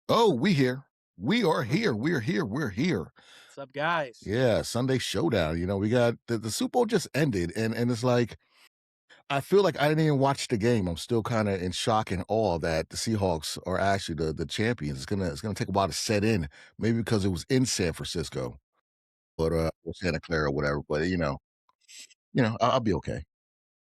Oh, we here. We are here. We're here. We're here. What's up, guys? Yeah, Sunday Showdown. We got the Super Bowl just ended, and it's like I feel like I didn't even watch the game. I'm still kind of in shock and awe that the Seahawks are actually the champions. It's gonna take a while to set in, maybe because it was in San Francisco, but or Santa Clara or whatever. But I'll be okay.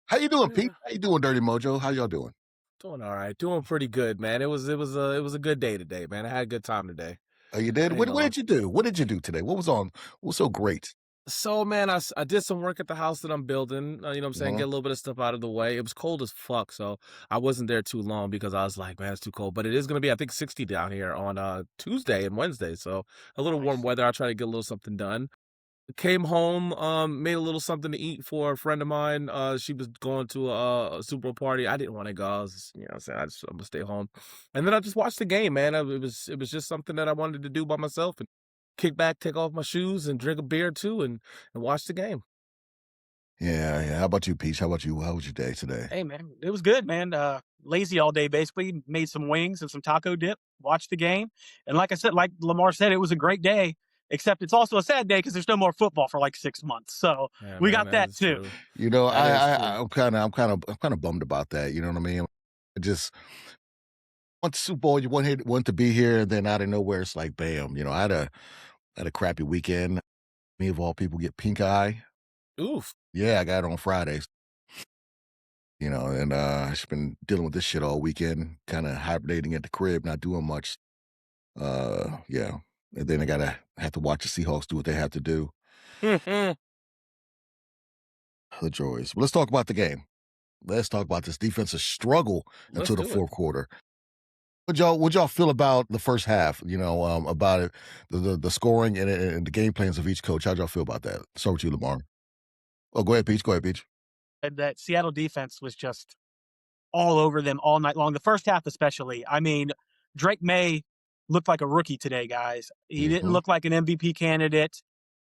How you doing, Pete? Yeah, How you doing, Dirty Mojo? How y'all doing? doing all right, doing pretty good, man. It was a good day today, man. I had a good time today. Oh, you did? I ain't What gonna lie. did you do? What did you do today? What was so great? So, man, I did some work at the house that I'm building. You know what I'm saying? Get Mhm. a little bit of stuff out of the way. It was cold as fuck, so I wasn't there too long because I was like, man, it's too cold. But it is gonna be, I think, 60 down here on Tuesday and Wednesday. So a little warm Nice. weather. I try to get a little something done. Came home, made a little something to eat for a friend of mine. She was going to a Super Bowl party. I didn't want to go. I was you know what I'm saying, I'm gonna stay home. And then I just watched the game, man. It was just something that I wanted to do by myself and kick back, take off my shoes and drink a beer too and watch the game. Yeah, yeah. How about you, Peach? How about you? How was your day today? Hey man, it was good, man. Lazy all day basically. Made some wings and some taco dip. Watched the game, and like I said, like Lamar said, it was a great day. Except it's also a sad day because there's no more football for like 6 months. So Yeah, we man, got that that is too. true. That is I true. I'm kind of bummed about that. You know what I mean? I just want the Super Bowl. You want to be here, and then out of nowhere, it's like bam. I had a crappy weekend. Me of all people get pink eye. Oof. Yeah, I got it on Fridays. And I've just been dealing with this shit all weekend, kind of hibernating at the crib, not doing much. Yeah, and then I gotta have to watch the Seahawks do what they have to do. Let's The joys. But let's talk about the game. Let's talk about this defensive struggle until the do it. fourth quarter. What y'all feel about the first half? About it, the scoring and the game plans of each coach. How'd y'all feel about that? Start with you, Lamar. Oh, go ahead, Peach. Go ahead, Peach. And that Seattle defense was just all over them all night long. The first half, especially. I mean, Drake May looked like a rookie today, guys. He didn't Hmm. look like an MVP candidate.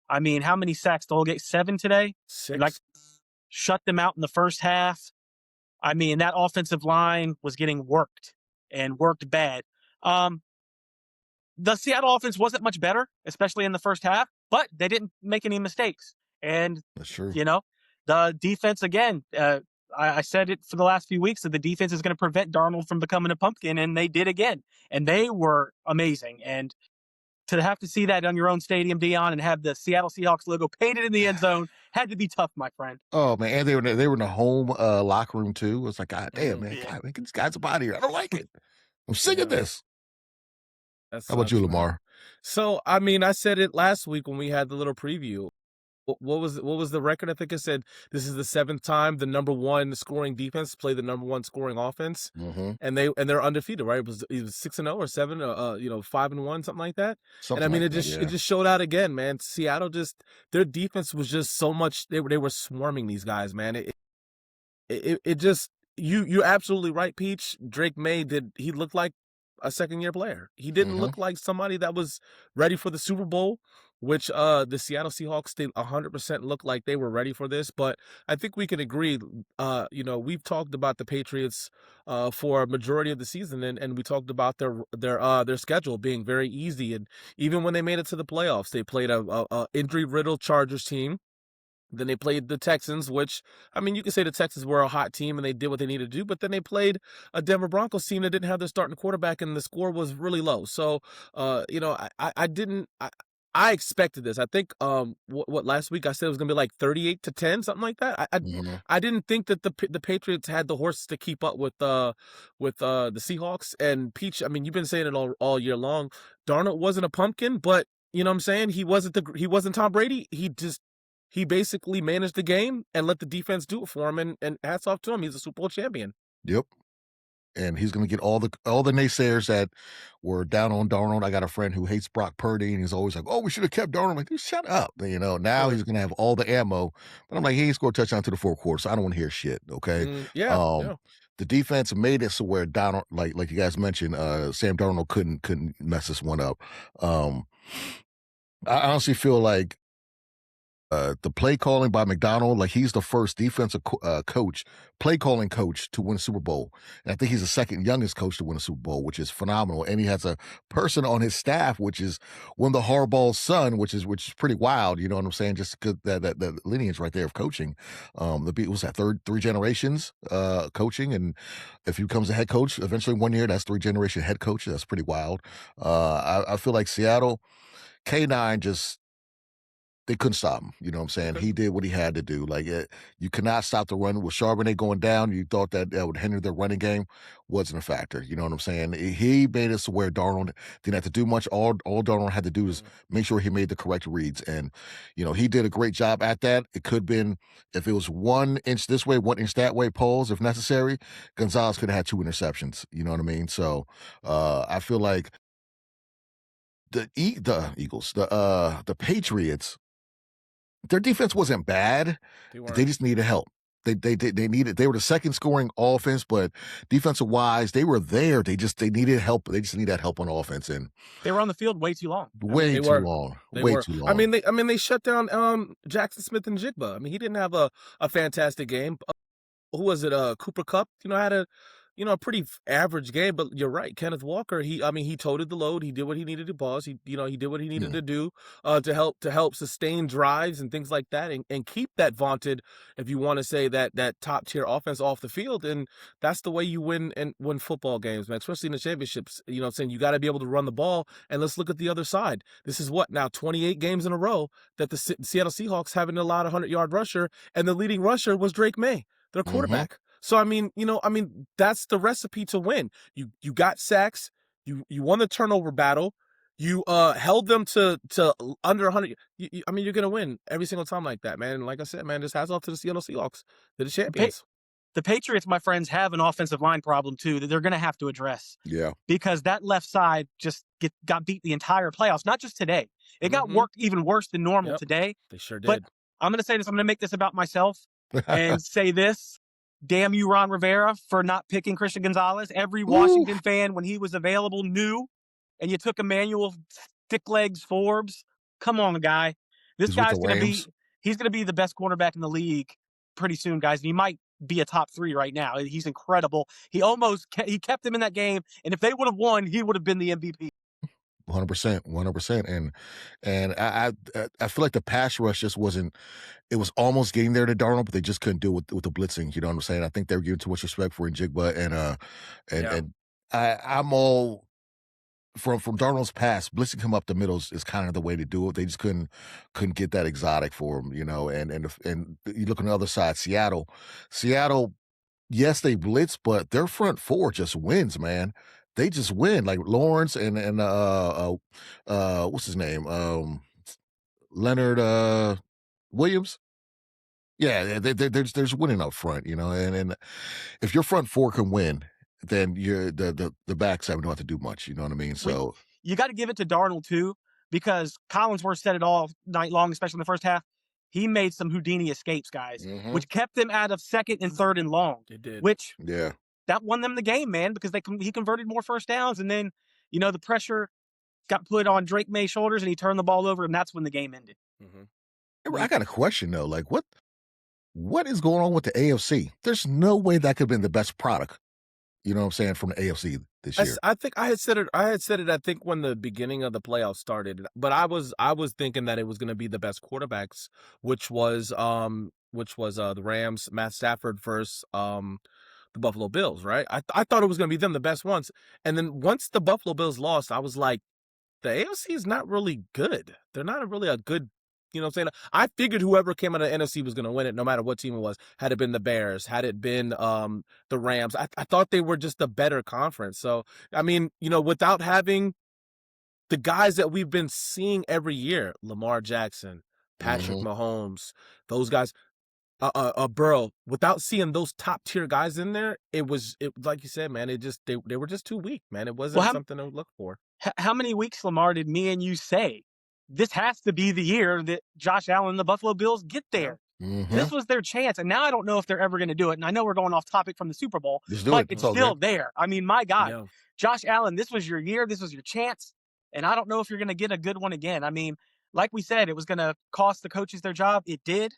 I mean, how many sacks? The whole game? 7 today. Like Six. shut them out in the first half. I mean, that offensive line was getting worked and worked bad. Um, the Seattle offense wasn't much better, especially in the first half, but they didn't make any mistakes. And, That's true. you know, the defense, again, I said it for the last few weeks that the defense is going to prevent Darnold from becoming a pumpkin, and they did again. And they were amazing. And to have to see that on your own stadium, Dion, and have the Seattle Seahawks logo painted in the end zone had to be tough, my friend. Oh man, and they were in the home locker room too. It's like, God damn, man, Yeah. God, man, get these guys up out of here. I don't like it. I'm sick of Yeah, this. that How about you, sucks, man. Lamar? So, I mean, I said it last week when we had the little preview. What was the record? I think it said this is the seventh time the number one scoring defense played the number one scoring offense, Hmm. and they're undefeated, right? It was 6-0 or 7, 5-1, something like that. And I Something mean, like it that. just it Yeah. just showed out again, man. Seattle just their defense was just so much. They were swarming these guys, man. It just you're absolutely right, Peach. Drake May he looked like a second year player. He didn't Hmm. look like somebody that was ready for the Super Bowl, which the Seattle Seahawks did 100% look like they were ready for this. But I think we can agree. We've talked about the Patriots for a majority of the season, and we talked about their schedule being very easy. And even when they made it to the playoffs, they played a injury riddled Chargers team. Then they played the Texans, which, I mean, you could say the Texans were a hot team and they did what they needed to do, but then they played a Denver Broncos team that didn't have their starting quarterback and the score was really low. So, I didn't, I expected this. I think, what last week I said it was going to be like 38-10, something like that. Hmm. I didn't think that the Patriots had the horses to keep up with the Seahawks and Peach. I mean, you've been saying it all year long. Darnold wasn't a pumpkin, but you know what I'm saying? He wasn't Tom Brady. He basically managed the game and let the defense do it for him, and hats off to him. He's a Super Bowl champion. Yep. And he's gonna get all the naysayers that were down on Darnold. I got a friend who hates Brock Purdy, and he's always like, "Oh, we should have kept Darnold." I'm like, "Dude, shut up!" Now Sure. he's gonna have all the ammo. But I'm like, he ain't scored a touchdown to the fourth quarter, so I don't want to hear shit. Okay. Yeah, Um, yeah. the defense made it so where Donald, like you guys mentioned, Sam Darnold couldn't mess this one up. Um, I honestly feel like the play calling by McDonald, like he's the first defensive coach, play calling coach to win a Super Bowl. And I think he's the second youngest coach to win a Super Bowl, which is phenomenal. And he has a person on his staff, which is one of the Harbaugh's son, which is pretty wild. You know what I'm saying? Just that lineage right there of coaching. Was that three generations coaching, and if he becomes a head coach eventually one year, that's 3-generation head coach. That's pretty wild. I feel like Seattle K9 just they couldn't stop him. You know what I'm saying? Okay. He did what he had to do. Like you cannot stop the run with Charbonnet going down. You thought that would hinder their running game. Wasn't a factor. You know what I'm saying? He made us to where Darnold didn't have to do much. All Darnold had to do is make sure he made the correct reads, and he did a great job at that. It could have been if it was 1 inch this way, 1 inch that way, polls if necessary. Gonzalez could have had 2 interceptions. You know what I mean? So I feel like the Eagles, the Patriots. Their defense wasn't bad. They just needed help. They were the second scoring offense, but defensive wise, they were there. They needed help. They just need that help on offense, and they were on the field way too long. Way too long. I mean, they shut down Jackson Smith and Jigba. I mean, he didn't have a fantastic game. Who was it? Cooper Kupp, had a pretty average game, but you're right. Kenneth Walker, he toted the load. He did what he needed to pause. He did what he needed to do to help sustain drives and things like that, and keep that vaunted, if you want to say that top tier offense off the field. And that's the way you win football games, man. Especially in the championships. Saying you got to be able to run the ball. And let's look at the other side. This is what now 28 games in a row that the Seattle Seahawks haven't allowed a 100-yard rusher, and the leading rusher was Drake May, their quarterback. So, I mean, that's the recipe to win. You got sacks. You won the turnover battle. You held them to under 100. You're going to win every single time like that, man. And like I said, man, just hats off to the Seattle Seahawks. They're the champions. The Patriots, my friends, have an offensive line problem, too, that they're going to have to address. Yeah. Because that left side just got beat the entire playoffs, not just today. It got worked even worse than normal today. They sure did. But I'm going to say this. I'm going to make this about myself and say this. Damn you, Ron Rivera, for not picking Christian Gonzalez. Every Washington fan, when he was available, knew. And you took Emmanuel Thicklegs Forbes. Come on, guy. This guy's going to be the best quarterback in the league pretty soon, guys. And he might be a top 3 right now. He's incredible. He kept him in that game. And if they would have won, he would have been the MVP. 100%. And I feel like the pass rush just wasn't. It was almost getting there to Darnold, but they just couldn't do it with the blitzing. You know what I'm saying? I think they were giving too much respect for Njigba, and I'm all from Darnold's pass. Blitzing him up the middle is kind of the way to do it. They just couldn't get that exotic for him, And you look on the other side, Seattle. Yes, they blitz, but their front four just wins, man. They just win, like Lawrence and what's his name? Leonard Williams. Yeah, there's winning up front, and if your front four can win, then you're the backs don't have to do much. You know what I mean? So you got to give it to Darnold too, because Collinsworth said it all night long, especially in the first half. He made some Houdini escapes, guys, which kept them out of second and third and long. It did. Which that won them the game, man, because he converted more first downs, and then the pressure got put on Drake May's shoulders, and he turned the ball over, and that's when the game ended. I got a question though, like what is going on with the AFC? There's no way that could have been the best product. You know what I'm saying, from the AFC this year. I think I had said it. I think when the beginning of the playoffs started, but I was thinking that it was going to be the best quarterbacks, which was the Rams, Matt Stafford versus the Buffalo Bills, right? I thought it was going to be them, the best ones. And then once the Buffalo Bills lost, I was like, the AFC is not really good. They're not really a good. You know what I'm saying? I figured whoever came out of the NFC was going to win it, no matter what team it was. Had it been the Bears, had it been the Rams, I thought they were just a better conference. So, I mean, without having the guys that we've been seeing every year, Lamar Jackson, Patrick Mahomes, those guys, Burrow, without seeing those top tier guys in there, it like you said, man, they were just too weak, man. It wasn't something to look for. How many weeks, Lamar, did me and you say this has to be the year that Josh Allen and the Buffalo Bills get there? This was their chance, and now I don't know if they're ever going to do it. And I know we're going off topic from the Super Bowl, but it's still there. I mean, my God, Josh Allen, this was your year. This was your chance, and I don't know if you're going to get a good one again. I mean, like we said, it was going to cost the coaches their job. It did.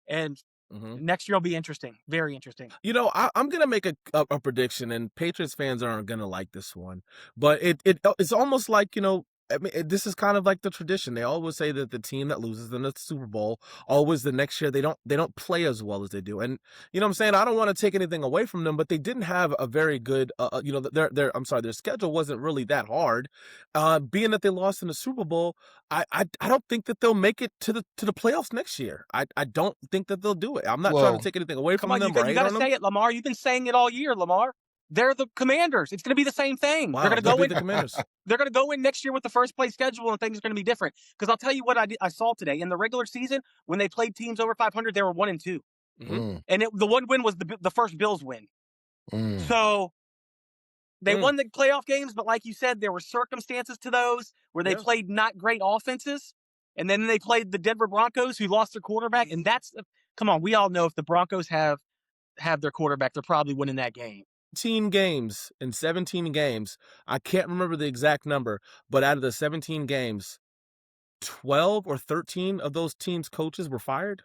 And Mhm. next year will be interesting. Very interesting. You know, I'm gonna make a prediction, and Patriots fans aren't gonna like this one, but it's almost like, you know, I mean, this is kind of like the tradition. They always say that the team that loses in the Super Bowl, always the next year they don't play as well as they do. And you know what I'm saying? I don't want to take anything away from them, but they didn't have a very good, you know, their schedule wasn't really that hard. Being that they lost in the Super Bowl, I don't think that they'll make it to the playoffs next year. I don't think that they'll do it. I'm not trying to Well, take anything away Come from on, them or you hate got to on them. say it, Lamar. You've been saying it all year, Lamar. They're the Commanders. It's going to be the same thing. They're Wow, going to they go beat in. the Commanders. They're going to go in next year with the first place schedule, and things are going to be different. Because I'll tell you what I saw today in the regular season when they played teams over 500, they were 1-2, Mhm. mm, and the one win was the first Bills win. mm, So they Mm. won the playoff games, but like you said, there were circumstances to those where they Yeah. played not great offenses, and then they played the Denver Broncos, who lost their quarterback. And come on, we all know if the Broncos have their quarterback, they're probably winning that game. 17 games in 17 games. I can't remember the exact number, but out of the 17 games, 12 or 13 of those teams' coaches were fired.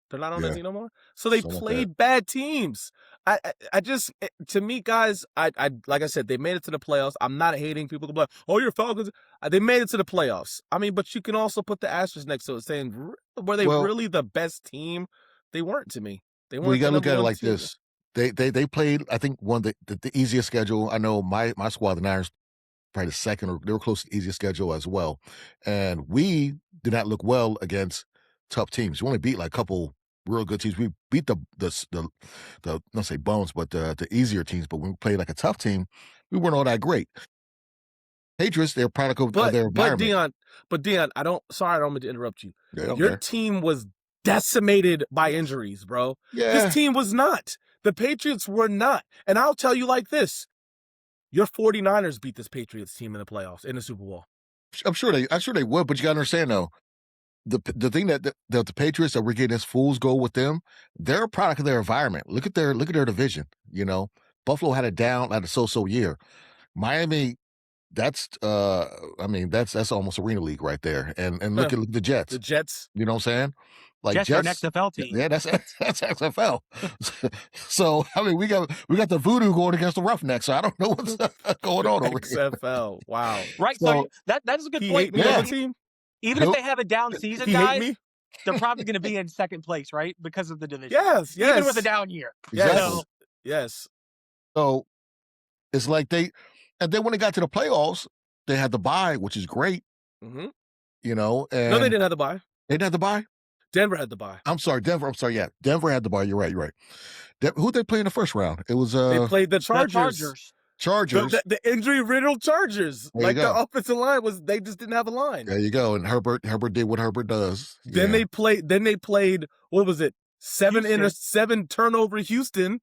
They're not on the yeah, team no more. So they something like that. played bad teams. I just, to me, guys, I like I said, they made it to the playoffs. I'm not hating people. Like, oh, you're Falcons. They made it to the playoffs. I mean, but you can also put the asterisk next to it, saying, were they Well, really the best team? They weren't to me. They we weren't the gotta look number at it one like team. this. They played, I think, one of the easiest schedule. I know my squad, the Niners, probably the second, or they were close to the easiest schedule as well. And we did not look well against tough teams. We only beat like a couple real good teams. We beat the not say bones, but the easier teams. But when we played like a tough team, we weren't all that great. Patriots, they're a product of their environment. Dion, I don't mean to interrupt you. They don't Your care. team was decimated by injuries, bro. This Yeah, team was not. The Patriots were not. And I'll tell you like this. Your 49ers beat this Patriots team in the playoffs, in the Super Bowl. I'm sure they would, but you gotta understand though. The thing that the Patriots that we're getting this fool's goal with them, they're a product of their environment. Look at their division. You know, Buffalo had a so-so year. Miami, that's I mean that's almost arena league right there. And look at the Jets. The Jets. You know what I'm saying? Like Jets are an XFL team. yeah, that's XFL. So I mean, we got the voodoo going against the Roughnecks. So I don't know what's going on over here. XFL. Wow. Right. So that is a good He point. hate me Yeah. on the team? Even if Who? they have a down season, He hate guys, me? they're probably going to be in second place, right? Because of the division. Yes, yes. Even with a down year. Exactly. So, Yes. So it's like and then when they got to the playoffs, they had the bye, which is great, Mhm. you know. And No, they didn't have the bye. They didn't have the bye. Denver had the bye. I'm sorry, Denver. I'm sorry, yeah, Denver had the bye. You're right. Who'd they play in the first round? It was They played the the Chargers. Chargers. The injury-riddled Chargers. There you Like, the go. offensive line they just didn't have a line. There you go. And Herbert did what Herbert does. Then Yeah. they played, what was it? Houston. 7 turnover Houston,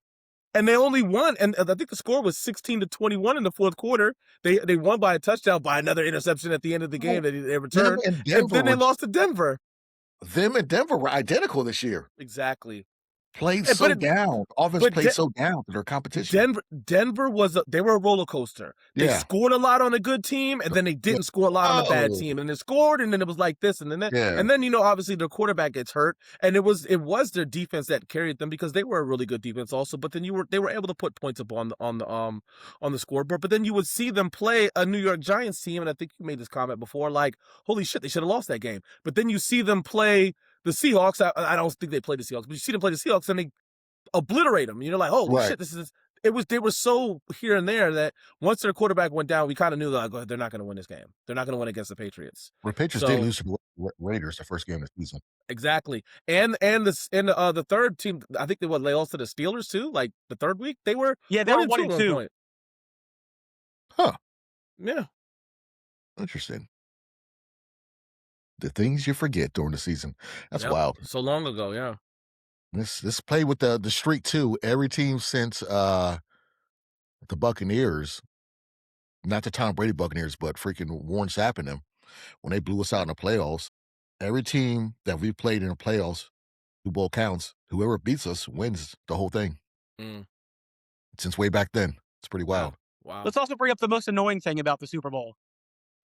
and they only won. And I think the score was 16-21 in the fourth quarter. They won by a touchdown by another interception at the end of the game that they returned. and And then they lost to Denver. Them and Denver were identical this year. Exactly. Played But so it- down. Offense but played so down to their competition. Denver they were a roller coaster. They Yeah. scored a lot on a good team, and then they didn't score a lot on a bad Oh. team. And they scored, and then it was like this, and then that. Yeah. And then, you know, obviously their quarterback gets hurt, and it was their defense that carried them because they were a really good defense also. But then they were able to put points up on the scoreboard. But then you would see them play a New York Giants team, and I think you made this comment before, like, holy shit, they should have lost that game. But then you see them play the Seahawks. I don't think they played the Seahawks, but you see them play the Seahawks, and they obliterate them. You're like, holy Right. shit, they were so here and there that once their quarterback went down, we kind of knew that they're not going to win this game. They're not going to win against the Patriots. The Patriots did lose to the Raiders the first game of the season. Exactly. And the third team, I think they lost to the Steelers too, like the third week. They were yeah, they were 1-2 at one 1-2. point. Huh. Yeah. Interesting. The things you forget during the season. That's Yep. wild. So long ago, yeah. This play with the streak too. Every team since the Buccaneers, not the Tom Brady Buccaneers, but freaking Warren Sapp and them, when they blew us out in the playoffs. Every team that we played in the playoffs, 2 bowl counts, whoever beats us wins the whole thing. Mm. Since way back then. It's pretty wild. Wow. Let's also bring up the most annoying thing about the Super Bowl.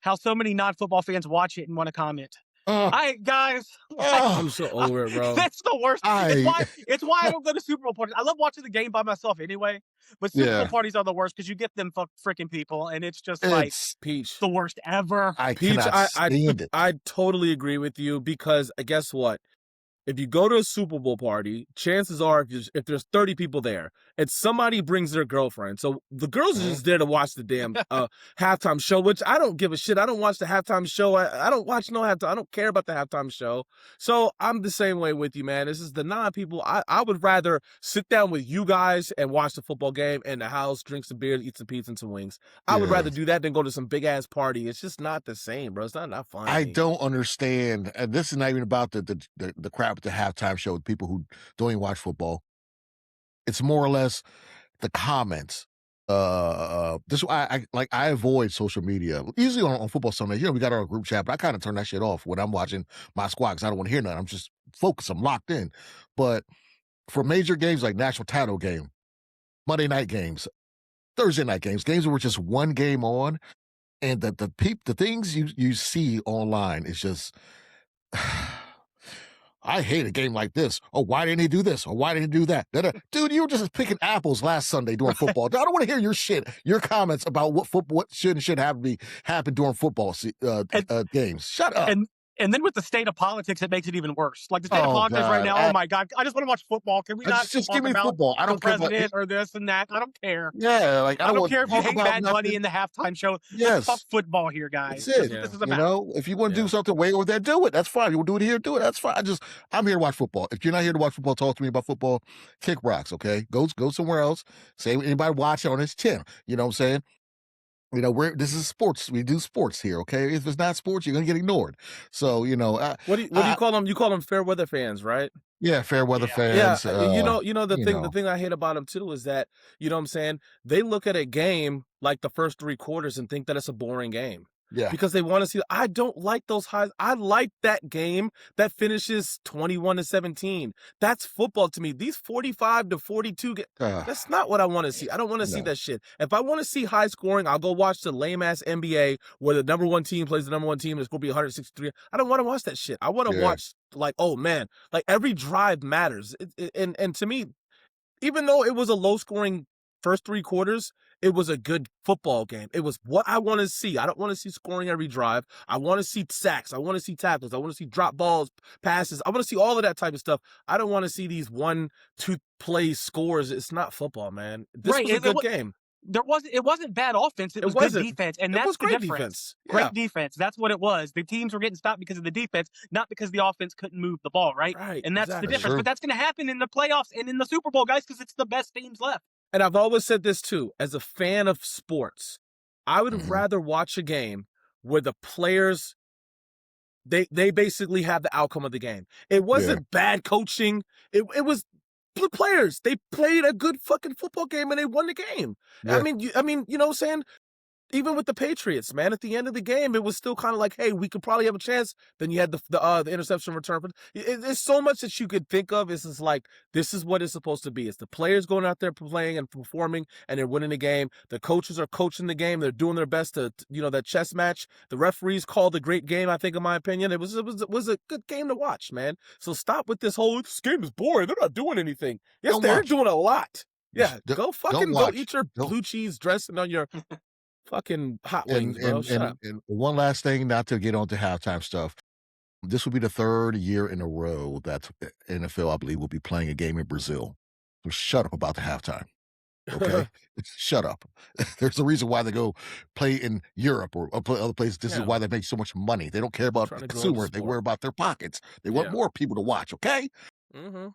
How so many non-football fans watch it and want to comment. Uh, Guys, oh, I'm so over it, bro. that's the worst. It's I why it's why I don't go to Super Bowl parties. I love watching the game by myself anyway, but Super Bowl yeah, parties are the worst because you get them freaking people, and it's just like it's Peach. the worst ever. I Peach, cannot stand it. I totally agree with you because guess what? If you go to a Super Bowl party, chances are if there's 30 people there and somebody brings their girlfriend, so the girls are Mhm. just there to watch the damn halftime show, which I don't give a shit. I don't watch the halftime show. I don't watch no halftime. I don't care about the halftime show. So I'm the same way with you, man. This is the non-people. I would rather sit down with you guys and watch the football game in the house, drink some beer, eat some pizza and some wings. I would Yeah. rather do that than go to some big ass party. It's just not the same, bro. It's not fun. to I me. don't understand, and this is not even about the crap at the halftime show with people who don't even watch football. It's more or less the comments. This is why I avoid social media. Usually on Football Sunday, we got our group chat, but I kind of turn that shit off when I'm watching my squad because I don't want to hear nothing. I'm just focused. I'm locked in. But for major games like national title game, Monday night games, Thursday night games, games where just one game on, and the things you see online is just I hate a game like this. Oh, why didn't he do this? Or why didn't he do that? Dude, you were just picking apples last Sunday during football. I don't want to hear your shit, your comments about what should and should happen during football games. Shut up. And then with the state of politics, it makes it even worse. Like the state of Oh politics right God. now. Oh my God! I just want to watch football. Can we not Just talk give me about football. I the don't care about president it. or this and that? I don't care. Yeah, like I I don't don't want care to if you talk hate about Bad Bunny nothing. in the halftime show. Let's talk Yes. football here, guys. That's That's it. what this is You about. know, if you want to Yeah. do something way over there, do it. That's fine. You want to do it here, do it. That's fine. I'm here to watch football. If you're not here to watch football, talk to me about football. Kick rocks, okay? Go somewhere else. Say anybody watching on this channel. You know what I'm saying? This is sports. We do sports here, okay? If it's not sports, you're gonna get ignored. So, What do you call them? You call them fair weather fans, right? yeah, fair weather Yeah. fans. The thing I hate about them too is that, you know what I'm saying? They look at a game like the first 3 quarters and think that it's a boring game. Yeah. Because they want to see. I don't like those highs. I like that game that finishes 21-17. That's football to me. These 45-42 that's not what I want to see. I don't want to see No. that shit. If I want to see high scoring, I'll go watch the lame ass NBA where the number 1 team plays the number 1 team and it's going to be 163. I don't want to watch that shit. I want to Yeah. watch like, oh man, like every drive matters. And to me, even though it was a low scoring first 3 quarters, it was a good football game. It was what I want to see. I don't want to see scoring every drive. I want to see sacks. I want to see tackles. I want to see drop balls, passes. I want to see all of that type of stuff. I don't want to see these 1-2 play scores. It's not football, man. This Right, was a good game. It wasn't bad offense. It was good wasn't. defense, and It that's was the great difference. defense. Yeah. Great defense. That's what it was. The teams were getting stopped because of the defense, not because the offense couldn't move the ball. Right. Right, And that's exactly. the difference. True. But that's going to happen in the playoffs and in the Super Bowl, guys, because it's the best teams left. And I've always said this too, as a fan of sports, I would Mhm. rather watch a game where the players they basically have the outcome of the game. It wasn't bad coaching. It was the players. They played a good fucking football game and they won the game. Yeah. I mean, you know what I'm saying? Even with the Patriots, man, at the end of the game, it was still kind of like, hey, we could probably have a chance. Then you had the interception return. There's so much that you could think of. It's just like, this is what it's supposed to be. It's the players going out there playing and performing, and they're winning the game. The coaches are coaching the game. They're doing their best to, that chess match. The referees called a great game, I think, in my opinion. It was a good game to watch, man. So stop with this whole, this game is boring. They're not doing anything. Yes, Don't they're watch. doing a lot. Yeah, Don't go watch. eat your Don't- blue cheese dressing on your fucking hot And wings, bro. and, Shut and, up. and one last thing, not to get on to halftime stuff. This will be the 3rd year in a row that NFL, I believe, will be playing a game in Brazil. So shut up about the halftime. Okay? Shut up. There's a reason why they go play in Europe or play other places. This is Yeah. why they make so much money. They don't care about Trying the to grow the consumer. They sport. worry about their pockets. They want Yeah. more people to watch. Okay? Mm-hmm.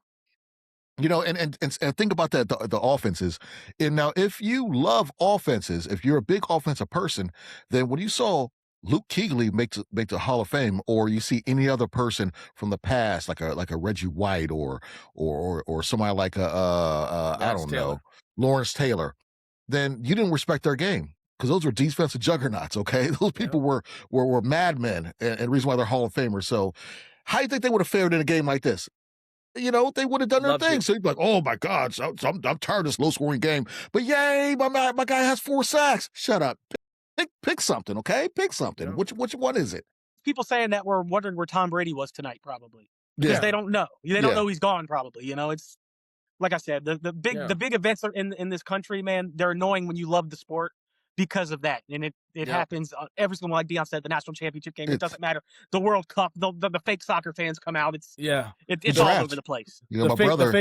And think about that, the offenses. And now, if you love offenses, if you're a big offensive person, then when you saw Luke Kuechly make the Hall of Fame, or you see any other person from the past, like a Reggie White or somebody like I Lawrence don't Taylor. know, Lawrence Taylor, then you didn't respect their game because those were defensive juggernauts. Okay, those people were madmen, and the reason why they're Hall of Famers. So, how do you think they would have fared in a game like this? They would have done their Loved thing. it. So you'd be like, oh my God, I'm tired of this low scoring game. But yay, my guy has 4 sacks. Shut up. Pick something, okay? Pick something. Yeah. Which one is it? people saying that were wondering where Tom Brady was tonight, probably because Yeah. they don't know. They don't know he's gone. Probably, it's like I said, the big events are in this country, man. They're annoying when you love the sport because of that, and it happens every single, like Dion said, the national championship game. It doesn't matter. The World Cup, the fake soccer fans come out. It's all over the place. My brother,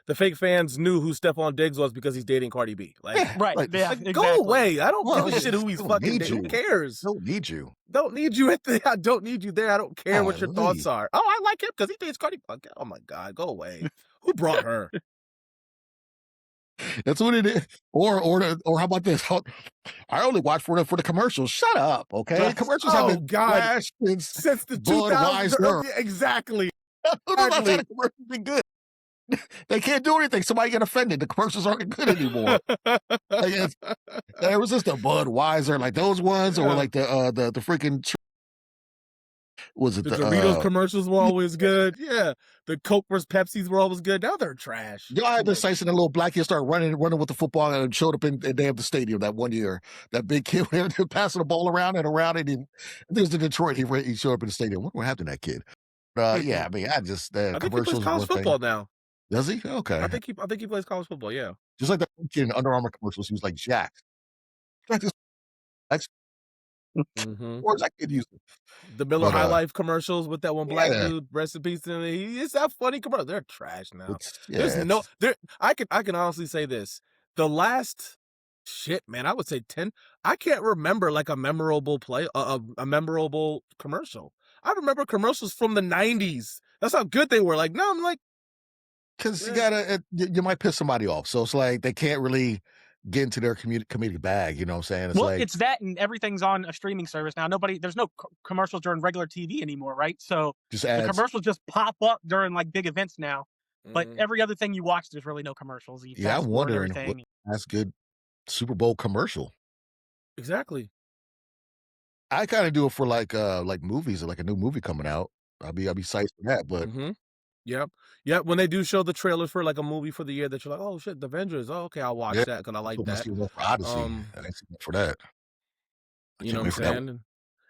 the fake fans knew who Stephon Diggs was because he's dating Cardi B. Right? Exactly. Go away. I don't give a shit who he's fucking dating. Who cares? Don't need you. Don't need you I don't need you there. I don't care what your thoughts are. Oh, I like him because he dates Cardi B. Oh my God, go away. Who brought her? That's what it is. Or how about this? I only watch for the commercials. Shut up, okay? The commercials have been trash since the 2000s. Exactly. The commercials been good. They can't do anything. Somebody get offended. The commercials aren't good anymore. There was just the Budweiser, like those ones, or like the freaking. Was it the Doritos commercials were always good? Yeah, the Coke versus Pepsis were always good. Now they're trash. I had this sites and a little black kid started running with the football and showed up in the stadium that one year. That big kid passing the ball around and around, and I think it was in Detroit. He showed up in the stadium. What happened to that kid? Yeah, I mean, I think commercials. He plays college football now. Does he? Okay. I think he plays college football. Yeah, just like that kid in Under Armour commercials. He was like Jack. Where's that kid used the Miller High Life commercials with that one black dude. Rest in peace. It's that funny commercial. They're trash now. I can honestly say this. The last man, I would say 10. I can't remember like a memorable play, a memorable commercial. I remember commercials from the 90s. That's how good they were. Like, no, I'm like, because you might piss somebody off. So it's like they can't really get into their comedic bag, you know what I'm saying? It's that, and everything's on a streaming service now. There's no commercials during regular TV anymore, right? So the commercials just pop up during like big events now. But every other thing you watch, there's really no commercials. I'm wondering that's good Super Bowl commercial. Exactly. I kind of do it for like movies, or like a new movie coming out. I'll be psyched for that, but. Yep. When they do show the trailers for like a movie for the year that you're like, oh shit, the Avengers. Oh, okay, I'll watch that because I like that. Odyssey. I ain't seen for that. You know what I'm saying?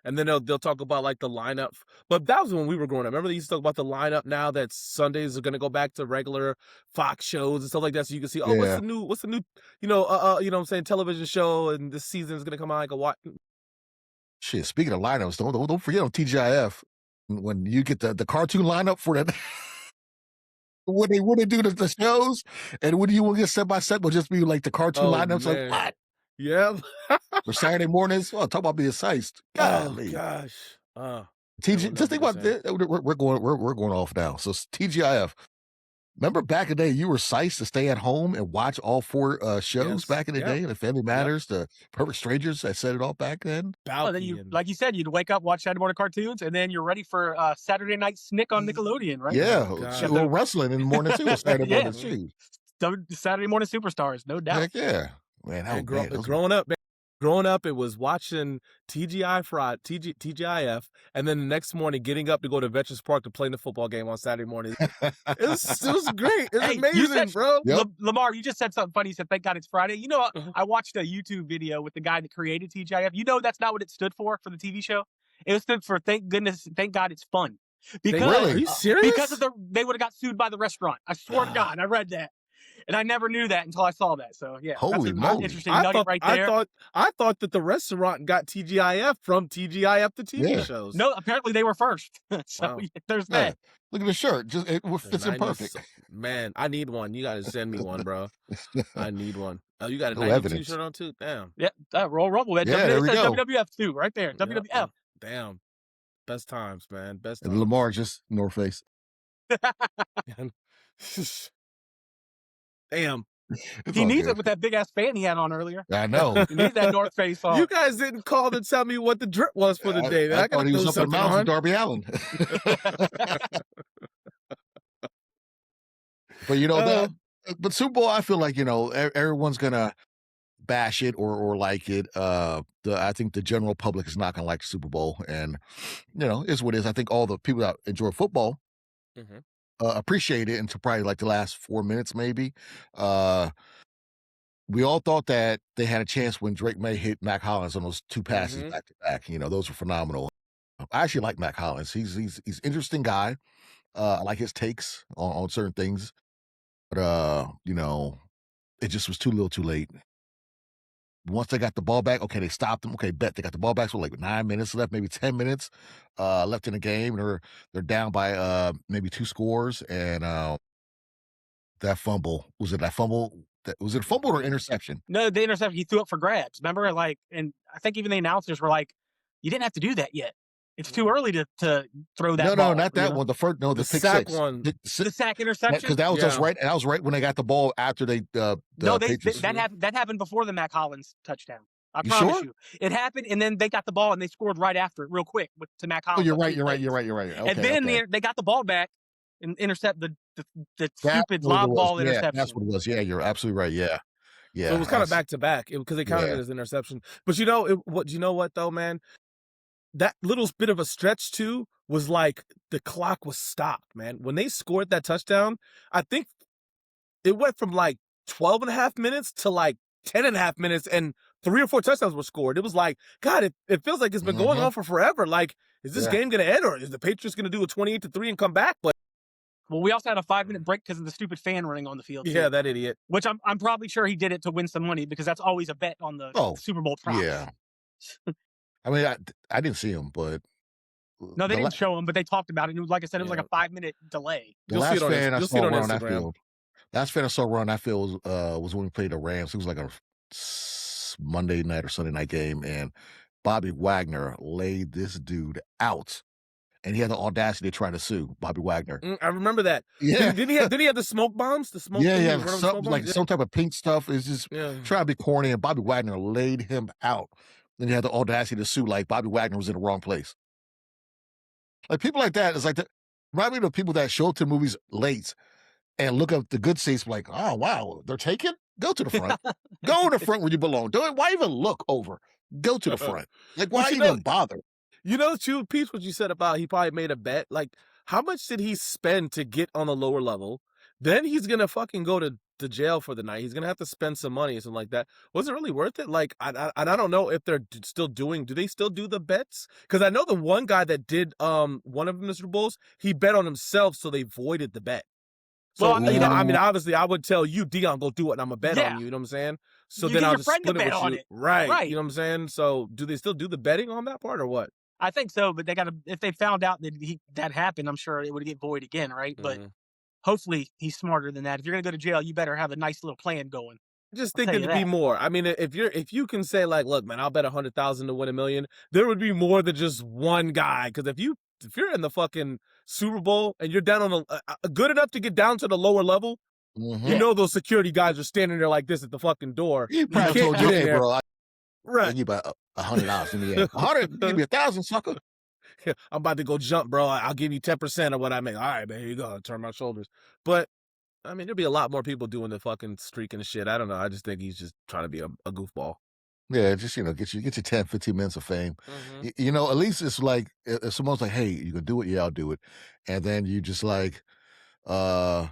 And then they'll talk about like the lineup. But that was when we were growing up. Remember they used to talk about the lineup now that Sundays are going to go back to regular Fox shows and stuff like that, so you can see what's the new you know what I'm saying, television show, and this season is going to come out like a what. Shit, speaking of lineups, don't forget on TGIF when you get the cartoon lineup for that. When they wouldn't do the shows, and when you will get step by step, will just be like the cartoon lineups. Man. Like what? Yeah. For Saturday mornings. Talk about being psyched. Oh gosh. TG. Just think about this. We're going off now. So TGIF. Remember back in the day, you were psyched to stay at home and watch all 4 shows back in the day. The Family Matters, the Perfect Strangers. I said it all back then. Then like you said, you'd wake up, watch Saturday morning cartoons, and then you're ready for Saturday Night Snick on Nickelodeon, right? Yeah, a little wrestling in the morning too. Saturday morning Saturday morning superstars, no doubt. Heck yeah, man. Growing up, it was watching TGIF, and then the next morning getting up to go to Veterans Park to play in the football game on Saturday morning. It was great. It's amazing, bro. Lamar, you just said something funny. You said, thank God it's Friday. You know, I watched a YouTube video with the guy that created TGIF. You know that's not what it stood for the TV show? It stood for thank God it's fun. Because, Are you serious? Because they would have got sued by the restaurant. I swear to God, I read that. And I never knew that until I saw that. So yeah, holy moly! Interesting nugget right there. I thought that the restaurant got TGIF from TGIF the TV shows. No, apparently they were first. So there's that. Look at the shirt; it fits in perfect. Man, I need one. You got to send me one, bro. I need one. Oh, you got a 92 shirt on too? Damn. Yeah, Royal Rumble. There we go. WWF too, right there. WWF. Damn. Best times, man. Best times. And Lamar just North Face. Damn. He needs it with that big ass fan he had on earlier. I know. He needs that North Face on. You guys didn't call to tell me what the drip was for the day. I thought he was up in the mountains with Darby Allin. But but Super Bowl, I feel like everyone's gonna bash it or like it. I think the general public is not gonna like the Super Bowl, and is what it is. I think all the people that enjoy football. Appreciate it until probably like the last 4 minutes, maybe. We all thought that they had a chance when Drake May hit Mac Hollins on those 2 passes back to back. Those were phenomenal. I actually like Mac Hollins. He's interesting guy. I like his takes on certain things, but it just was too little, too late. Once they got the ball back, okay, they stopped them. Okay, bet they got the ball back. So like 9 minutes left, maybe 10 minutes left in the game. They're down by maybe 2 scores, and that fumble was it? That fumble? Was it a fumble or interception? No, the interception he threw up for grabs. Remember, and I think even the announcers were like, "You didn't have to do that yet. It's too early to throw that No, no, ball." not that one. The first, no, The the pick sack six. one. The sack interception. Because that was just Yeah. right. That was right when they got the ball after the No, Patriots. that happened before the Mac Hollins touchdown. I You promise sure? you, it happened, and then they got the ball and they scored right after it, real quick, to Mac Oh, Hollins. you're on right. 3 You're right. plays. You're right. You're right. Okay, And then okay. they got the ball back and intercept the That's stupid what it lob was. ball Yeah, interception. that's what it was. Yeah, you're absolutely right. Yeah, So it yeah. was kind of back to back because they counted Yeah. it as interception. But you know what though, man? That little bit of a stretch too was like the clock was stopped, man. When they scored that touchdown, I think it went from like 12 and a half minutes to like 10 and a half minutes, and 3 or 4 touchdowns were scored. It was like, God, it feels like it's been going on for forever. Like, is this Yeah. game going to end, or is the Patriots going to do a 28-3 and come back? But Well, we also had a 5-minute break because of the stupid fan running on the field. yeah, too, that idiot. which I'm probably sure he did it to win some money because that's always a bet on the Oh, Super Bowl props. yeah. I mean, I didn't see him, but No, they didn't show him, but they talked about it. And like I said, it was like a 5-minute delay. the You'll see last it on fan I you'll see saw it on run that Instagram. field. Last fan I saw run that field was when we played the Rams. It was like a Monday night or Sunday night game, and Bobby Wagner laid this dude out, and he had the audacity to try to sue Bobby Wagner. I remember that. Yeah. Didn't he have the smoke bombs? The smoke Yeah, thing? He yeah, was running with smoke bombs? some type of pink stuff. Is just Yeah. trying to be corny, and Bobby Wagner laid him out. Then he had the audacity to sue, like Bobby Wagner was in the wrong place. Like people like that is like remind me of the people that show up to movies late and look up the good seats, like, oh wow, they're taken. Go to the front. Go in the front where you belong. Why even look over? Go to the front. Like, why But even bother? You know, too, Pete, what you said about he probably made a bet. Like, how much did he spend to get on the lower level? Then he's gonna fucking go to jail for the night. He's gonna have to spend some money or something like that. Was it really worth it? Like, I don't know if they're still doing. Do they still do the bets? Because I know the one guy that did one of the Mr. Bulls, he bet on himself, so they voided the bet. So Well, I mean, obviously, I would tell you, Dion, go do it, and I'm gonna bet on you. You know what I'm saying? So You then get I'll your just friend to split it bet with on you, it. right? Right. You know what I'm saying? So do they still do the betting on that part or what? I think so, but they got to. If they found out that happened, I'm sure it would get void again, right? But hopefully, he's smarter than that. If you're gonna go to jail, you better have a nice little plan going. Just I'll think tell you it'd be that. more. I mean, if you can say like, look, man, I'll bet 100,000 to win $1 million, there would be more than just one guy. Because if you're in the fucking Super Bowl and you're down on good enough to get down to the lower level, you know those security guys are standing there like this at the fucking door. He You probably can't told you, get hey, there. bro, I Right. give you about $100. Give me 100. Give me 1,000, sucker. I'm about to go jump, bro. I'll give you 10% of what I make. All right, man, here you go. I'll turn my shoulders. But I mean, there'd be a lot more people doing the fucking streak and shit. I don't know. I just think he's just trying to be a goofball. Yeah, just get you 10, 15 minutes of fame. At least it's like if someone's like, hey, you can do it, yeah, I'll do it. And then you just like, I'm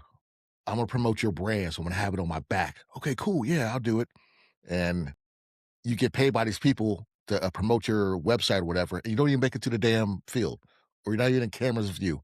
gonna promote your brand, so I'm gonna have it on my back. Okay, cool, yeah, I'll do it. And you get paid by these people to promote your website or whatever, and you don't even make it to the damn field, or you're not even in camera's view.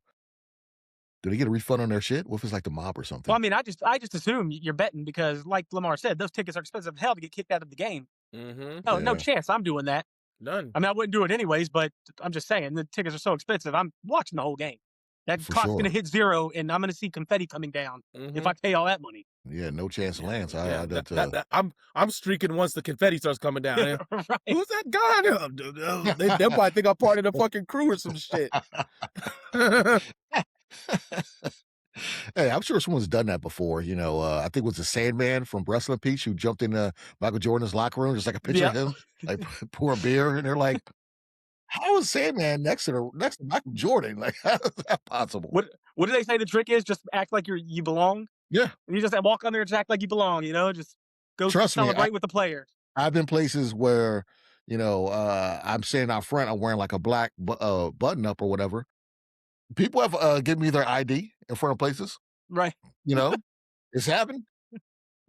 Do they get a refund on their shit? What if it's like the mob or something? Well, I mean, I just assume you're betting because, like Lamar said, those tickets are expensive as hell to get kicked out of the game. No, no chance I'm doing that. None. I mean, I wouldn't do it anyways, but I'm just saying the tickets are so expensive. I'm watching the whole game. That For clock's sure. gonna hit 0, and I'm gonna see confetti coming down if I pay all that money. Yeah, no chance of Lance. I'm streaking once the confetti starts coming down. Right. Who's that guy? They probably think I'm part of the fucking crew or some shit. Hey, I'm sure someone's done that before. I think it was the Sandman from Wrestling Peach who jumped in Michael Jordan's locker room, just like a picture of him, like pour a beer, and they're like, "How is Sandman next to Michael Jordan? Like, how is that possible?" What do they say the trick is? Just act like you belong. Yeah, and you just walk on there and just act like you belong. Just go Trust me, celebrate with the players. I've been places where I'm standing out front, I'm wearing like a black button up or whatever. People have given me their ID in front of places. Right. It's happened.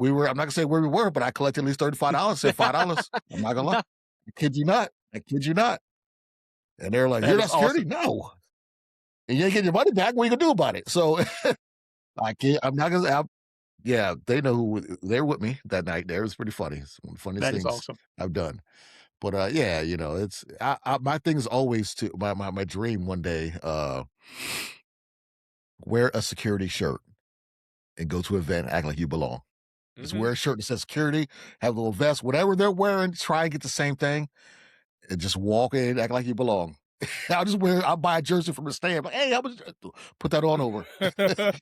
I'm not gonna say where we were, but I collected at least $35. Said $5. I'm not gonna lie. I kid you not. And they're like, That "You're is not security?" awesome. "No." "And you ain't getting your money back. What are you gonna do about it?" So I can't. I'm not gonna. Yeah, they know they're with me that night. There, it was pretty funny. It's one of the funniest That is things awesome. I've done. But yeah, it's my thing is always to my dream one day. Wear a security shirt and go to an event, act like you belong. Just Mhm. wear a shirt that says security, have a little vest, whatever they're wearing, try and get the same thing, and just walk in, act like you belong. I'll buy a jersey from the stand, but hey, put that on over. Get And a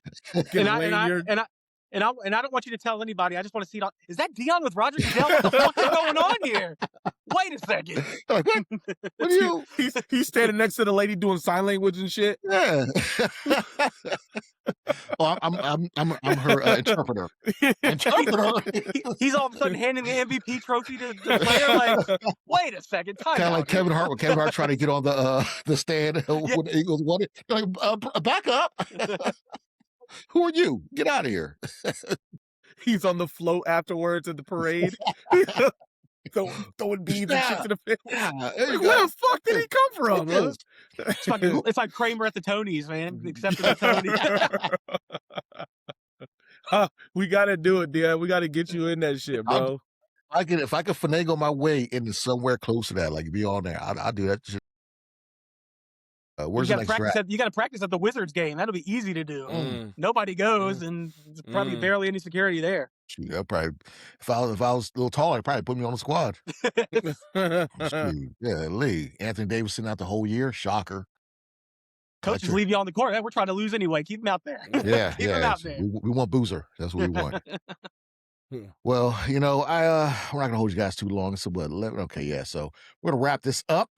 I and I lanyard. and I and I don't want you to tell anybody. I just want to see it on. Is that Dion with Roger Goodell? What the fuck is going on here? Wait a second. Like, what are you? He's standing next to the lady doing sign language and shit. Yeah. Well, I'm her interpreter. He, Interpreter. he's all of a sudden handing the MVP trophy to the player. Like, wait a second, time Kind of like out here. Kevin Hart when Kevin Hart tried to get on the stand Yeah. when the Eagles won it. They're like, back up. Who are you? Get out of here. He's on the float afterwards at the parade. Throwing beads and shit Yeah. to the field. Yeah. There Like, you where go. the fuck did he come from, huh? It's like Kramer at the Tonys, man. Accepting the Tony. We gotta do it, Dion. We gotta get you in that shit, bro. If I could finagle my way into somewhere close to that, like be on there, I'll do that shit. Where's the next draft? You got to practice at the Wizards game. That'll be easy to do. Mm. Nobody goes, and there's probably barely any security there. Shoot, I'll probably if I was a little taller, I'd probably put me on the squad. Shoot, yeah, league. Anthony Davis sitting out the whole year. Shocker. Coaches leave you on the court. Hey, we're trying to lose anyway. Keep him out there. Yeah, Keep him out there. We want Boozer. That's what we want. Yeah. Well, we're not gonna hold you guys too long. So, but okay, yeah. So we're gonna wrap this up.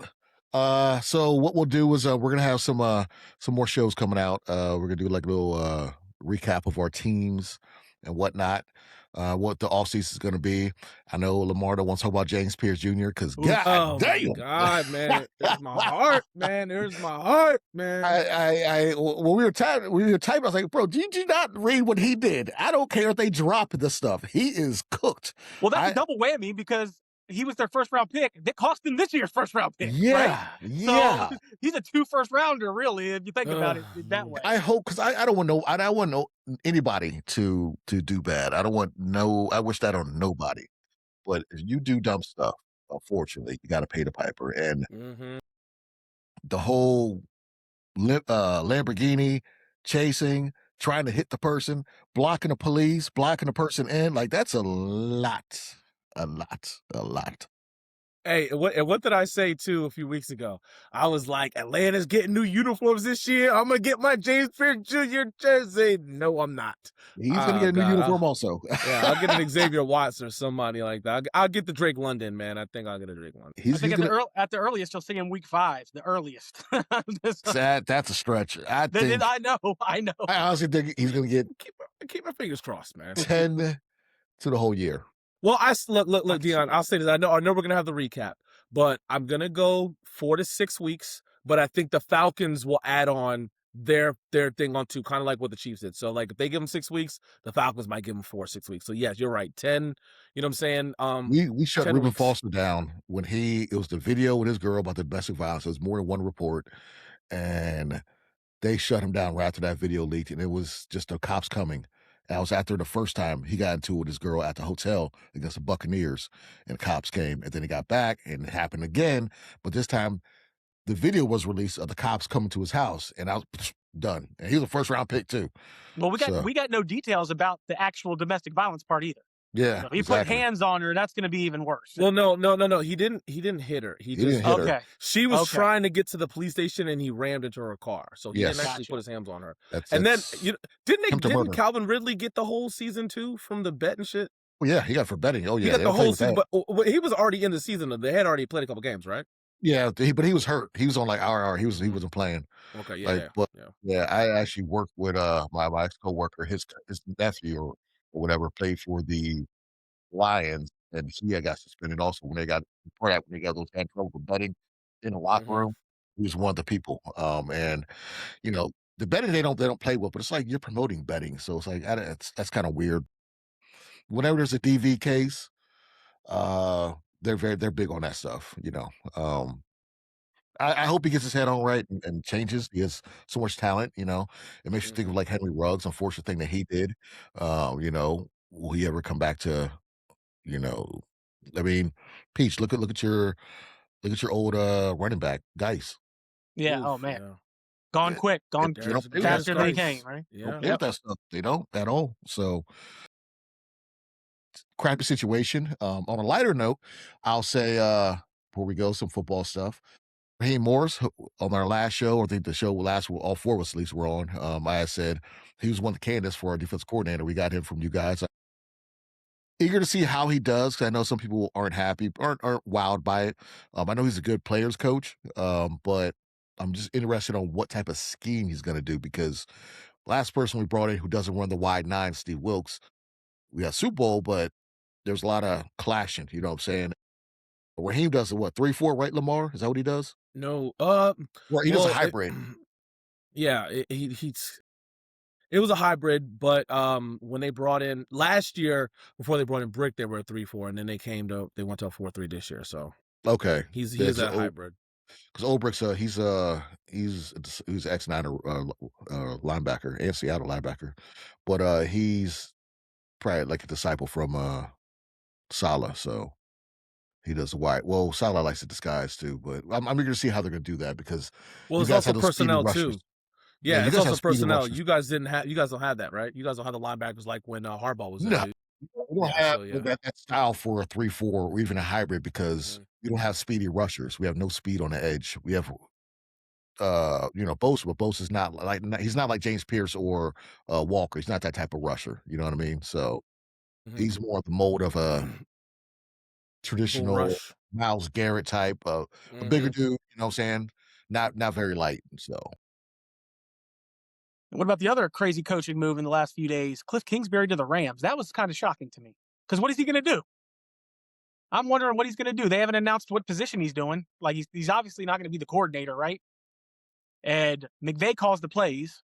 So what we'll do is we're gonna have some more shows coming out. We're gonna do like a little recap of our teams and whatnot. What the offseason is gonna be. I know Lamar don't want to talk about James Pierce Jr. because God damn, God, man, there's my heart, man. There's my heart, man. When we were typing, I was like, bro, did you not read what he did? I don't care if they drop the stuff. He is cooked. Well, that's a double whammy because he was their first round pick. That cost them this year's first round pick. Yeah, right? yeah. So he's a 2 first rounder, really, if you think about it that way. I hope because I don't want anybody to do bad. I wish that on nobody. But if you do dumb stuff, unfortunately, you got to pay the piper. And the whole Lamborghini chasing, trying to hit the person, blocking the police, blocking the person in, like that's a lot. Hey, what did I say too a few weeks ago? I was like, Atlanta's getting new uniforms this year. I'm gonna get my James Pierce Jr. jersey. No, I'm not. He's gonna get a new uniform also. Yeah, I'll get an Xavier Watts or somebody like that. I'll get the Drake London, man. I think I'll get a Drake London. I think at the earliest, you'll see him week 5. The earliest. That's a stretch. I know. I honestly think he's gonna get keep my fingers crossed, man. 10 to the whole year. Well, look, Dion. I'll say this. I know we're gonna have the recap, but I'm gonna go 4 to 6 weeks. But I think the Falcons will add on their thing on too, kind of like what the Chiefs did. So, like, if they give them 6 weeks, the Falcons might give them 4 or 6 weeks. So, yes, you're right. 10. You know what I'm saying? We shut Reuben Foster down when it was the video with his girl about the domestic violence. It was more than one report, and they shut him down right after that video leaked, and it was just the cops coming. And I was after the first time he got into it with his girl at the hotel against the Buccaneers, and the cops came, and then he got back, and it happened again. But this time, the video was released of the cops coming to his house, and I was done. And he was a first round pick too. Well, we got no details about the actual domestic violence part either. Yeah, so if he put hands on her, that's going to be even worse. Well, no. He didn't hit her. He just didn't hit her. She was trying to get to the police station, and he rammed into her car. So he didn't actually put his hands on her. Didn't Calvin Ridley get the whole season too from the bet and shit? Well, yeah, he got for betting. Oh yeah, he got the whole season, but he was already in the season. They had already played a couple games, right? Yeah, but he was hurt. He was on like RR. He wasn't playing. Okay, yeah. I actually worked with my ex coworker, his nephew or whatever, played for the Lions, and he got suspended also when they got those had trouble with betting in the locker room. He was one of the people. And the betting they don't play with, but it's like you're promoting betting, so it's like that's kind of weird. Whenever there's a DV case, they're big on that stuff. I hope he gets his head on right and changes. He has so much talent, you know. It makes you think of Mhm. like Henry Ruggs, unfortunate thing that he did. You know, will he ever come back to, you know, I mean, Peach, look at your old running back, Geis. Yeah. Oh Oof, man, yeah. gone Yeah, quick, gone they don't play with that Darius faster than stuff. he came. Geis. Right. Don't Yeah. play with Yep. that stuff. They don't at all. So crappy situation. On a lighter note, I'll say before we go, some football stuff. Raheem Morris, on our last show, I think the show last, all four of us at least were on. I had said he was one of the candidates for our defense coordinator. We got him from you guys. Eager to see how he does because I know some people aren't happy, aren't wowed by it. I know he's a good players coach, but I'm just interested on what type of scheme he's going to do because last person we brought in who doesn't run the wide nine, Steve Wilkes, we got Super Bowl, but there's a lot of clashing. You know what I'm saying? Raheem does the what 3-4, right? Lamar, is that what he does? No, Well, he does a well, hybrid. yeah, it was a hybrid, but, when they brought in last year, before they brought in Brick, they were a 3-4, and then they went to a 4-3 this year, so Okay, he yeah, is a hybrid. because Olbrick's he's ex Niner linebacker and Seattle linebacker, but he's probably like a disciple from Salah, so he does the white. Well, Salah likes to disguise too, but I'm eager to see how they're going to do that because Well, you it's guys also have those speedy personnel rushers. too. Yeah, Yeah, you it's guys have also speedy personnel. rushers. You guys don't have that, right? You guys don't have the linebackers like when, Harbaugh was there, No, do you? we don't Yeah, have so yeah. that style for a 3-4 or even a hybrid because Mhm, we don't have speedy rushers. We have no speed on the edge. We have Bosa, but Bosa's he's not like James Pierce or Walker. He's not that type of rusher. You know what I mean? So mhm. he's more the mold of a Bull traditional rush. Myles Garrett type, a bigger Mhm. dude. You know what I'm saying? Not very light. So What about the other crazy coaching move in the last few days? Cliff Kingsbury to the Rams. That was kind of shocking to me. Because what is he going to do? I'm wondering what he's going to do. They haven't announced what position he's doing. Like he's obviously not going to be the coordinator, right? And McVay calls the plays.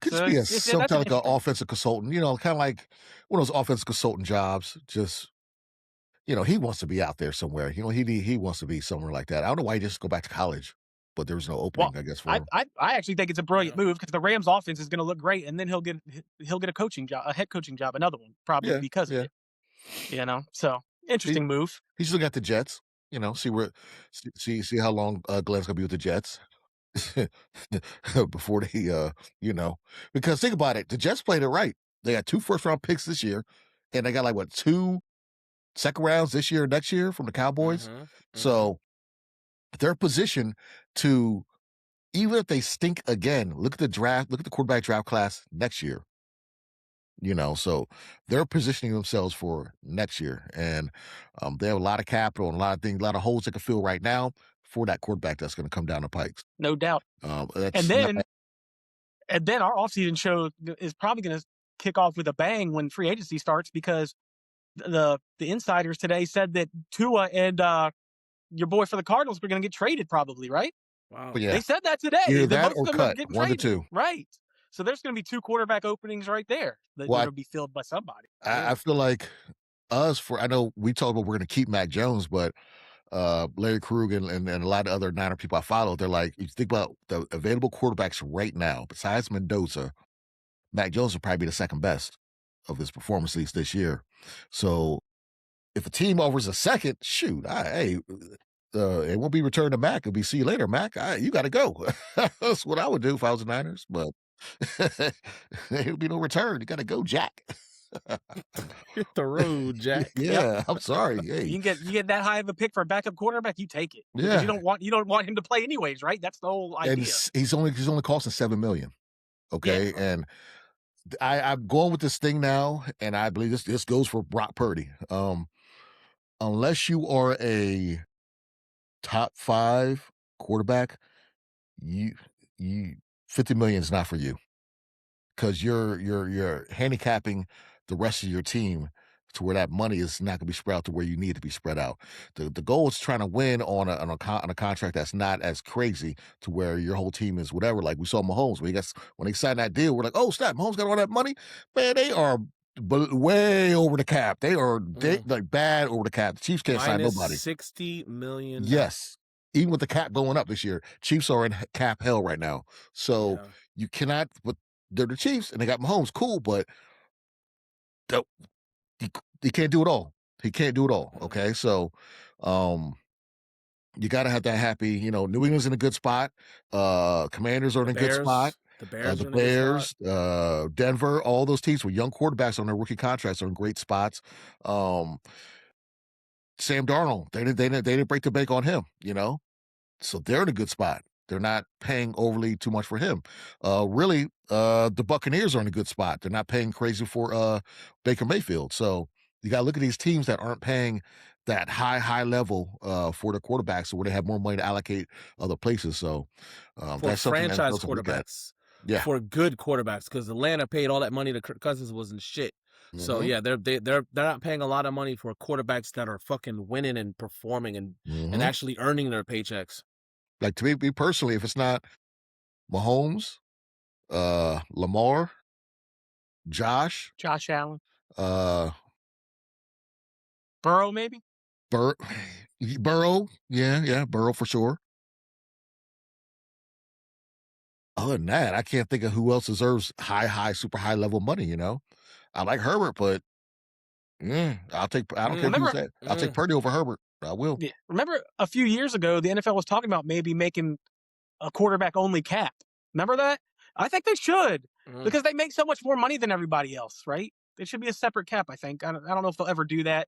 could just So be some that's kind an of like an interesting one. offensive consultant. You know, kind of like one of those offensive consultant jobs. Just he wants to be out there somewhere. He wants to be somewhere like that. I don't know why he just go back to college, but there was no Well, opening, I guess, I for him. I, I actually think it's a brilliant Yeah. move because the Rams offense is going to look great, and then he'll get a coaching job, a head coaching job, another one probably Yeah, because of yeah. it. So He interesting move. he still got the Jets. See where see how long Glenn's gonna be with the Jets before they because think about it, the Jets played it right. They got 2 first round picks this year, and they got like what 2 second rounds this year, next year from the Cowboys. Mhm, mhm. So they're positioned to even if they stink again, look at the draft, look at the quarterback draft class next year. So they're positioning themselves for next year, and they have a lot of capital and a lot of things, a lot of holes they can fill right now for that quarterback that's going to come down the pikes. No doubt. And That's not then and then our offseason show is probably going to kick off with a bang when free agency starts because the insiders today said that Tua and your boy for the Cardinals were going to get traded probably, right? but Wow. yeah, They said that today. either That that both of or them are cut getting one to traded, two. right? So there's going to be 2 quarterback openings right there that Well, will be filled by somebody. I feel like I know we talked about we're going to keep Mac Jones, but Larry Krug and a lot of other Niner people I follow, they're like, you think about the available quarterbacks right now, besides Mendoza, Mac Jones would probably be the second best of his performance, at least this year. So if a team offers a second, shoot, it won't be returned to Mac. It'll be see you later, Mac. You got to go. That's what I would do if I was the Niners, but there'll be no return. You got to go, Jack. Hit the road, Jack. Yep. Yeah, I'm sorry. Hey, You get that high of a pick for a backup quarterback, you take it because yeah, you don't want him to play anyways, right? That's the whole and idea. he's only costing 7 million. Yeah. Okay, and I'm going with this thing now, and I believe this goes for Brock Purdy. Unless you are a top 5 quarterback, you you 50 million is not for you because you're handicapping the rest of your team to where that money is not going to be spread out to where you need to be spread out. The goal is trying to win on a contract that's not as crazy to where your whole team is whatever. Like we saw Mahomes when they signed that deal, we're like, oh snap, Mahomes got all that money, man. They are way over the cap. They Mm. like bad over the cap. The Chiefs can't sign Minus nobody. $60 million. Yes. even with the cap going up this year, Chiefs are in cap hell right now. So Yeah. you cannot. But they're the Chiefs, and they got Mahomes, cool, but the- he can't do it all. He can't do it all. Mhm. Okay, so um, you got to have that happy. New England's in a good spot. Commanders are in The a good spot. Bears, the Bears The are in a good spot. Bears, Denver, all those teams with young quarterbacks on their rookie contracts are in great spots. Sam Darnold, they didn't break the bank on him. So they're in a good spot. They're not paying overly too much for him. Really, the Buccaneers are in a good spot. They're not paying crazy for Baker Mayfield. So you got to look at these teams that aren't paying that high level for the quarterbacks, where they have more money to allocate other places. So For that's something that franchise NFL to look at. quarterbacks, Yeah. for good quarterbacks, because Atlanta paid all that money to Kirk Cousins wasn't shit. So Hmm. yeah, they're not paying a lot of money for quarterbacks that are fucking winning and performing and Hmm. actually earning their paychecks. Like, to me personally, if it's not Mahomes, Lamar, Josh, Josh Allen, uh, Burrow, maybe. Bur- Burrow, yeah, Burrow for sure. Other than that, I can't think of who else deserves super high level money. I like Herbert, but I don't care if people Remember, say I'll take Purdy over Herbert. I will. yeah, remember a few years ago, the NFL was talking about maybe making a quarterback only cap. Remember that? I think they should, Mm. because they make so much more money than everybody else, right? It should be a separate cap, I think. I don't know if they'll ever do that,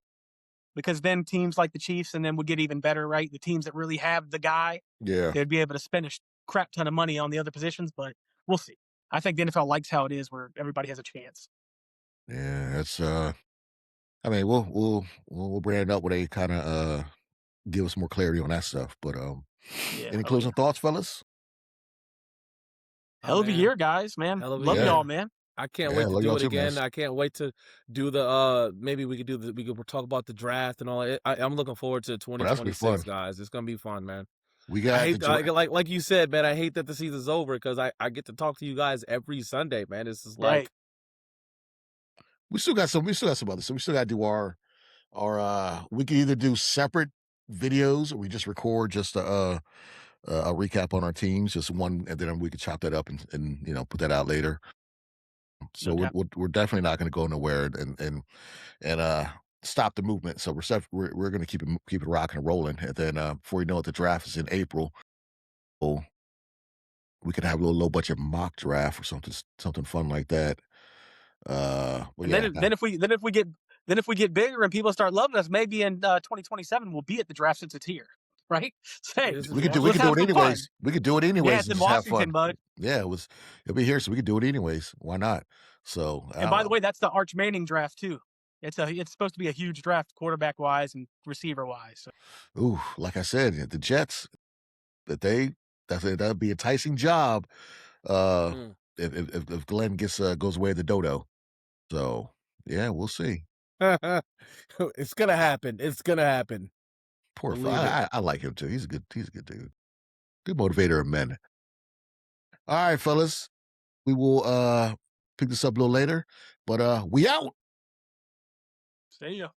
because then teams like the Chiefs and then would get even better, right? The teams that really have the guy, Yeah, they'd be able to spend a crap ton of money on the other positions, but we'll see. I think the NFL likes how it is, where everybody has a chance. yeah. That's I mean, we'll bring it up when they kind of give us more clarity on that stuff. But Yeah. any Oh, yeah. closing thoughts, fellas? Oh Hell of a man, year, guys, man. hell of a Love Yeah, y'all, year. man. I can't yeah. wait to Love y'all do it too, man. again. I can't wait to do the maybe we could do we could talk about the draft and all that. I'm looking forward to Well, that's gonna be fun. 2026, guys. It's gonna be fun, man. We I got the hate draft. like you said, man. I hate that the season's over, because I get to talk to you guys every Sunday, man. This is Right. like We still got some. We still got some others. So we still got to do our. We can either do separate videos, or we just record just a recap on our teams, just one, and then we could chop that up and put that out later. So No we're doubt. we're definitely not going to go nowhere and stop the movement. So we're going to keep it rocking and rolling. And then before you know it, the draft is in April. So we could have a little low budget mock draft or something fun like that. Well, And yeah, then if we get bigger and people start loving us, maybe in 2027 we'll be at the draft since it's here, right? Say, this is we could do we let's could do have it some fun. anyways. We could do it Yeah, anyways it's and in just have Washington, fun. bud. Yeah, it'll be here, so we could do it anyways. Why not? So And by the way, that's the Arch Manning draft too. It's supposed to be a huge draft, quarterback wise and receiver wise. So. ooh, like I said, the Jets, that that'd be a enticing job. Uh, mm. if Glenn goes away the dodo. So yeah, we'll see. It's gonna happen. It's gonna happen. Poor, Believe it. I like him too. He's a good dude. Good motivator of men. All right, fellas, we will pick this up a little later, but we out. See ya.